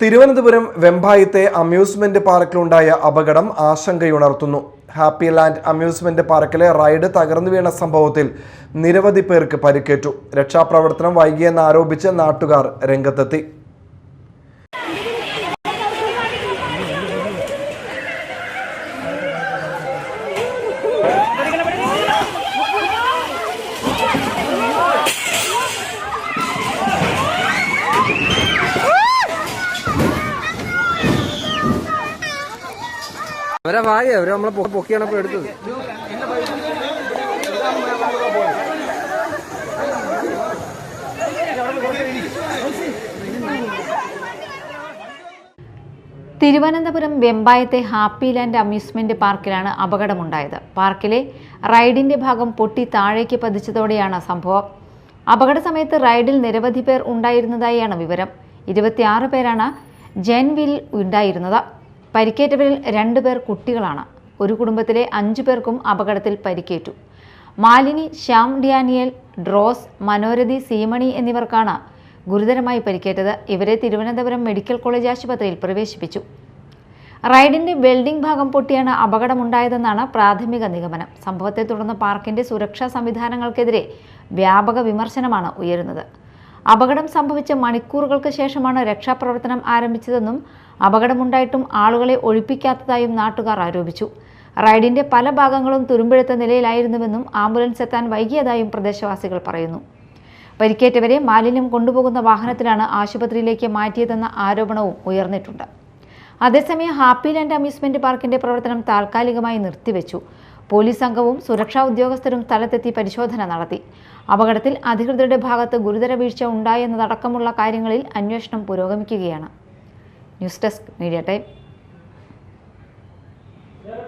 Thiruvananthapuram വെമ്പായത്തെ amusement പാർക്കിലുണ്ടായ അപകടം ആശങ്കയുണർത്തുന്നു. Happy land amusement പാർക്കിലെ ride തകർന്നു വീണ സംഭവത്തിൽ നിരവധി പേർക്ക് പരിക്കേറ്റു. രക്ഷാപ്രവർത്തനം വൈകിയെന്നാരോപിച്ച് നാട്ടുകാർ രംഗത്തെത്തി. അവരെ വായ അവരെ നമ്മളെ പൊക്കിയാണ് ഇപ്പോൾ എടുത്തത്. തിരുവനന്തപുരം വെമ്പായത്തെ ഹാപ്പി ലാൻഡ് അമ്യൂസ്മെന്റ് പാർക്കിലാണ് അപകടമുണ്ടായത്. പാർക്കിലെ റൈഡിന്റെ ഭാഗം പൊട്ടി താഴേക്ക് പതിച്ചതോടെയാണ് സംഭവം. അപകട സമയത്ത് റൈഡിൽ നിരവധി പേർ ഉണ്ടായിരുന്നതായാണ് വിവരം. 26 പേരാണ് ജെൻവിൽ ഉണ്ടായിരുന്നത്. പരിക്കേറ്റവരിൽ 2 പേർ കുട്ടികളാണ്. ഒരു കുടുംബത്തിലെ 5 പേർക്കും അപകടത്തിൽ പരിക്കേറ്റു. മാലിനി, ശ്യാം ഡാനിയൽ, ഡ്രോസ്, മനോരഥി, സീമണി എന്നിവർക്കാണ് ഗുരുതരമായി പരിക്കേറ്റത്. ഇവരെ തിരുവനന്തപുരം മെഡിക്കൽ കോളേജ് ആശുപത്രിയിൽ പ്രവേശിപ്പിച്ചു. റൈഡിന്റെ വെൽഡിംഗ് ഭാഗം പൊട്ടിയാണ് അപകടമുണ്ടായതെന്നാണ് പ്രാഥമിക നിഗമനം. സംഭവത്തെ തുടർന്ന് പാർക്കിന്റെ സുരക്ഷാ സംവിധാനങ്ങൾക്കെതിരെ വ്യാപക വിമർശനമാണ് ഉയരുന്നത്. അപകടം സംഭവിച്ച മണിക്കൂറുകൾക്ക് ശേഷമാണ് രക്ഷാപ്രവർത്തനം ആരംഭിച്ചതെന്നും അപകടമുണ്ടായിട്ടും ആളുകളെ ഒഴിപ്പിക്കാത്തതായും നാട്ടുകാർ ആരോപിച്ചു. റൈഡിന്റെ പല ഭാഗങ്ങളും തുരുമ്പെടുത്ത നിലയിലായിരുന്നുവെന്നും ആംബുലൻസ് എത്താൻ വൈകിയതായും പ്രദേശവാസികൾ പറയുന്നു. പരിക്കേറ്റവരെ മാലിന്യം കൊണ്ടുപോകുന്ന വാഹനത്തിലാണ് ആശുപത്രിയിലേക്ക് മാറ്റിയതെന്ന ആരോപണവും ഉയർന്നിട്ടുണ്ട്. അതേസമയം ഹാപ്പി ലാൻഡ് അമ്യൂസ്മെന്റ് പാർക്കിന്റെ പ്രവർത്തനം താൽക്കാലികമായി നിർത്തിവെച്ചു. പോലീസ് സംഘവും സുരക്ഷാ ഉദ്യോഗസ്ഥരും സ്ഥലത്തെത്തി പരിശോധന നടത്തി. അപകടത്തിൽ അധികൃതരുടെ ഭാഗത്ത് ഗുരുതര വീഴ്ച ഉണ്ടായെന്നതടക്കമുള്ള കാര്യങ്ങളിൽ അന്വേഷണം പുരോഗമിക്കുകയാണ്. News desk media time.